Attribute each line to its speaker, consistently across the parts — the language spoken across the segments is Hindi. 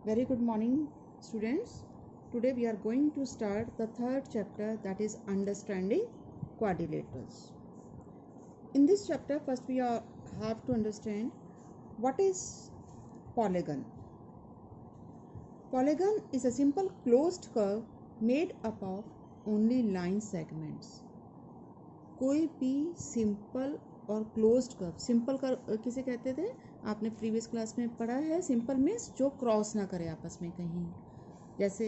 Speaker 1: Very good morning, students. Today we are going to start the third chapter, that is understanding quadrilaterals. In this chapter, first have to understand what is polygon. Polygon is a simple closed curve made up of only line segments. कोई भी सिंपल और क्लोज्ड कर्व, सिंपल कर्व किसे कहते थे, आपने प्रीवियस क्लास में पढ़ा है. सिंपल मीन्स जो क्रॉस ना करे आपस में कहीं, जैसे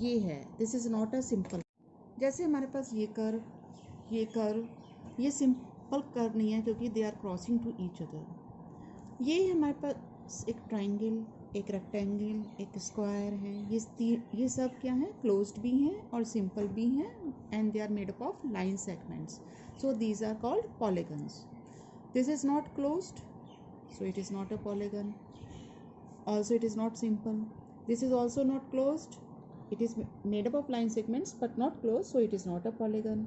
Speaker 1: ये है, this is not a simple. जैसे हमारे पास ये कर्व, ये सिंपल कर्व नहीं है क्योंकि they are crossing to each other. ये हमारे पास एक ट्राइंगल, एक रेक्टेंगल, एक स्क्वायर है. ये सब क्या है, क्लोज्ड भी हैं और सिंपल भी हैं, and they are made up of line segments. So these are called polygons. This is not closed, so it is not a polygon. Also it is not simple. This is also not closed. It is made up of line segments but not closed, so it is not a polygon.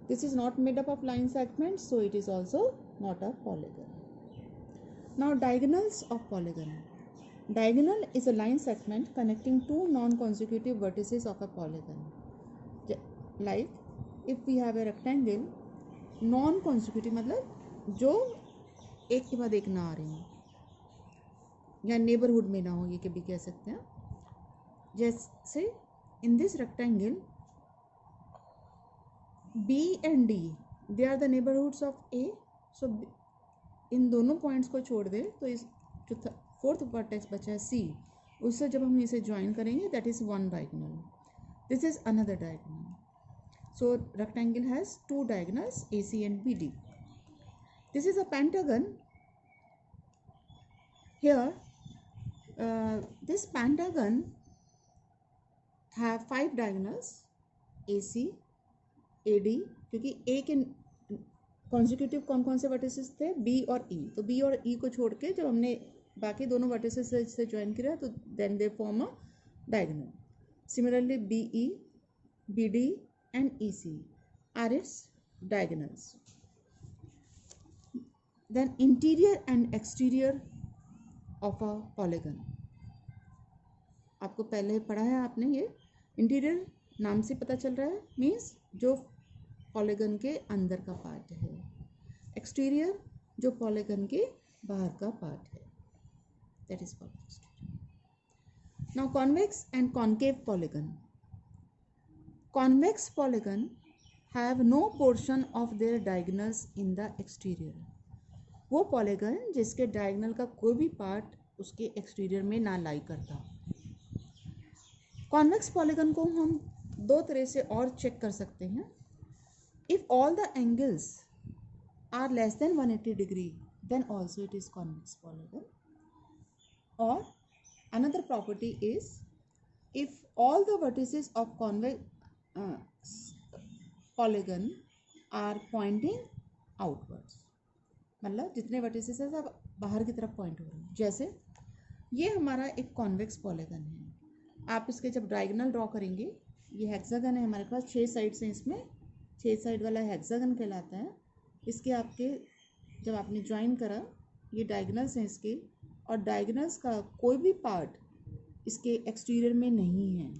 Speaker 1: This is not made up of line segments, so it is also not a polygon. Now diagonals of polygon. Diagonal is a line segment connecting two non-consecutive vertices of a polygon. Like if we have a rectangle, non consecutive मतलब जो एक के बाद एक ना आ रहे हो या नेबरहुड में ना हो, ये के भी कह सकते हैं. जैसे in this rectangle B and D, they are the neighbourhoods of A. So इन दोनों पॉइंट्स को छोड़ दे तो इस जो फोर्थ वर्टेक्स बचा है सी, उससे जब हम इसे ज्वाइन करेंगे that is one diagonal. This is another diagonal. So rectangle has two diagonals AC and BD. This is a pentagon. Here this pentagon have 5 diagonals AC, AD, क्योंकि A के consecutive कौन से vertices थे, B और E. तो B और E को छोड़ के जब हमने बाकी दोनों vertices से ज्वाइन किया तो then they form a diagonal. Similarly BE, BD and EC are its diagonals. Then interior and exterior of a polygon. आपको पहले पढ़ा है आपने, ये इंटीरियर नाम से पता चल रहा है, मीन्स जो पॉलीगन के अंदर का पार्ट है. एक्सटीरियर जो पॉलीगन के बाहर का पार्ट है, that is called exterior. Now convex and concave polygon. Convex polygon have no portion of their diagonals in the exterior. वो पॉलीगन जिसके डायगोनल का कोई भी पार्ट उसके एक्सटीरियर में ना लाई करता. कॉन्वेक्स पॉलीगन को हम दो तरह से और चेक कर सकते हैं. If all the angles are less than 180 degree then also it is convex polygon. और another property is if all the vertices of convex polygon are pointing outwards, मतलब जितने वर्टिसेस हैं सब बाहर की तरफ पॉइंट हो रहे हैं. जैसे ये हमारा एक कॉन्वेक्स पॉलीगन है. आप इसके जब डायगोनल ड्रॉ करेंगे, ये हेक्सागन है हमारे पास, 6 साइड्स हैं इसमें, 6 साइड वाला हेक्सागन कहलाता है. इसके आपके जब आपने ज्वाइन करा, ये डायगोनल्स हैं इसके, और डायगोनल्स का कोई भी पार्ट इसके एक्सटीरियर में नहीं है.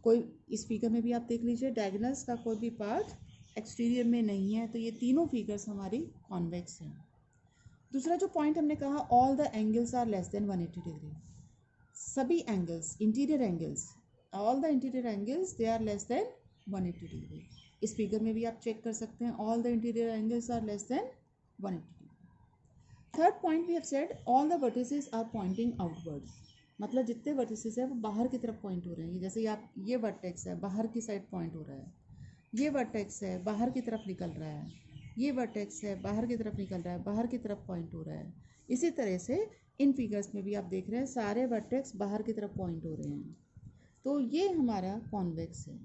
Speaker 1: कोई इस फिगर में भी आप देख लीजिए, डायगोनल्स का कोई भी पार्ट एक्सटीरियर में नहीं है. तो ये तीनों फिगर्स हमारी कॉन्वेक्स हैं. दूसरा जो पॉइंट हमने कहा, all the angles are less than 180 degree. सभी angles, interior angles, all the interior angles they are less than 180 degree. इस फिगर में भी आप चेक कर सकते हैं, all the interior angles are less than 180 degree. Third point we have said, all the vertices are pointing outwards. मतलब जितने वर्टिसेस है वो बाहर की तरफ पॉइंट हो रहे हैं. जैसे आप ये वर्टेक्स है बाहर की साइड पॉइंट हो रहा है, ये वर्टेक्स है बाहर की तरफ निकल रहा है, ये वर्टेक्स है बाहर की तरफ निकल रहा है, बाहर की तरफ पॉइंट हो रहा है. इसी तरह से इन फिगर्स में भी आप देख रहे हैं सारे वर्टेक्स बाहर की तरफ पॉइंट हो रहे हैं. तो ये हमारा कॉन्वेक्स है.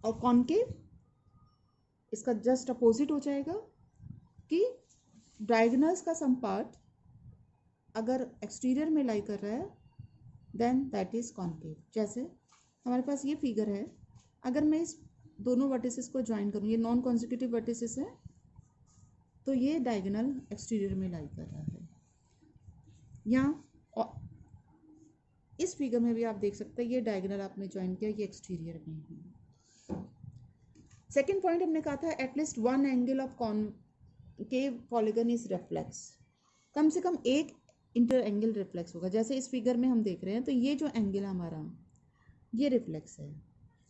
Speaker 1: और कॉन्केव इसका जस्ट अपोजिट हो जाएगा कि डायगोनल्स का सम पार्ट अगर एक्सटीरियर में लाई कर रहा है देन दैट इज कॉन्केव. जैसे हमारे पास ये फिगर है, अगर मैं इस दोनों वर्टिसेस को ज्वाइन करूँ, ये नॉन कॉन्सिक्यूटिव वर्टिसेस हैं, तो ये डायगोनल एक्सटीरियर में लाई कर रहा है. यहाँ इस फिगर में भी आप देख सकते हैं ये डायगोनल आपने ज्वाइन किया, ये एक्सटीरियर में है। सेकेंड पॉइंट हमने कहा था at least one angle of concave polygon is reflex, कम से कम एक इंटर एंगल रिफ्लेक्स होगा। जैसे इस फिगर में हम देख रहे हैं तो ये जो एंगल हमारा ये रिफ्लेक्स है,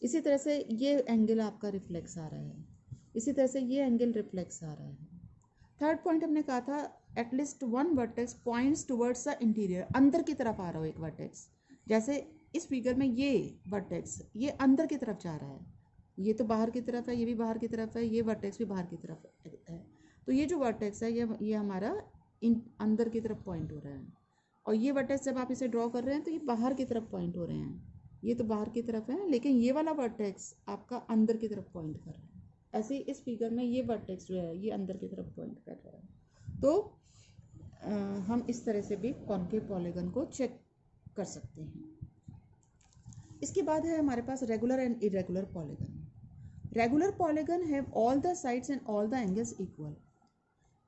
Speaker 1: इसी तरह से ये एंगल आपका रिफ्लेक्स आ रहा है, इसी तरह से ये एंगल रिफ्लेक्स आ रहा है। थर्ड पॉइंट हमने कहा था at least one vertex points towards the interior, अंदर की तरफ आ रहा हो एक वर्टेक्स। जैसे इस फिगर में ये वर्टेक्स ये अंदर की तरफ जा रहा है, ये तो बाहर की तरफ है, ये भी बाहर की तरफ है, ये वर्टेक्स भी बाहर की तरफ है। तो ये जो वर्टेक्स है ये हमारा अंदर की तरफ पॉइंट हो रहा है, और ये वर्टेक्स जब आप इसे ड्रॉ कर रहे हैं तो ये बाहर की तरफ पॉइंट हो रहे हैं, ये तो बाहर की तरफ है, लेकिन ये वाला वर्टेक्स आपका अंदर की तरफ पॉइंट कर रहा है। ऐसे ही इस फिगर में ये वर्टेक्स जो है ये अंदर की तरफ पॉइंट कर रहा है। तो हम इस तरह से भी कॉनकेव पॉलीगन को चेक कर सकते हैं। इसके बाद है हमारे पास regular and irregular polygon. Regular polygon have all the sides and all the angles equal,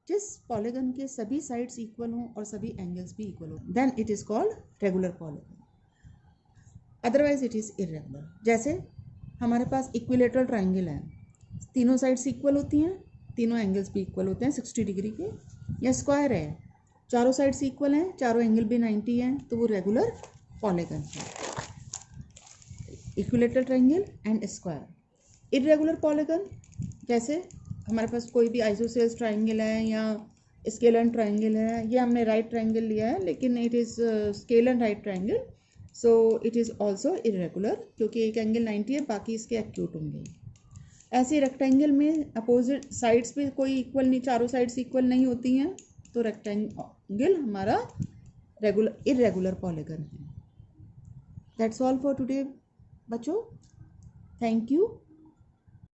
Speaker 1: जिस पॉलीगन के सभी साइड्स इक्वल हों और सभी एंगल्स भी इक्वल हों, then it is called regular polygon, otherwise it is irregular. जैसे हमारे पास इक्विलेटरल ट्राइंगल है, तीनों साइड्स इक्वल होती हैं, तीनों एंगल्स भी इक्वल होते हैं 60 डिग्री के, या स्क्वायर है, चारों साइड्स इक्वल हैं, चारों एंगल भी 90 हैं, तो वो रेगुलर पॉलीगन है, equilateral triangle and square. Irregular polygon जैसे हमारे पास कोई भी आइसोसेल्स ट्राइंगल है या स्केलर ट्राइंगल है, ये हमने राइट ट्राइंगल लिया है लेकिन it is scalar right triangle, so it is also irregular, क्योंकि एक एंगल 90 है, बाकी इसके एक्यूट होंगे। ऐसे रेक्टेंगल में अपोजिट साइड्स भी कोई इक्वल नहीं, चारों साइड्स इक्वल नहीं होती हैं, तो रेक्टेंगल हमारा इरेगुलर पॉलीगन है। दैट्स ऑल फॉर टुडे बच्चों, थैंक यू।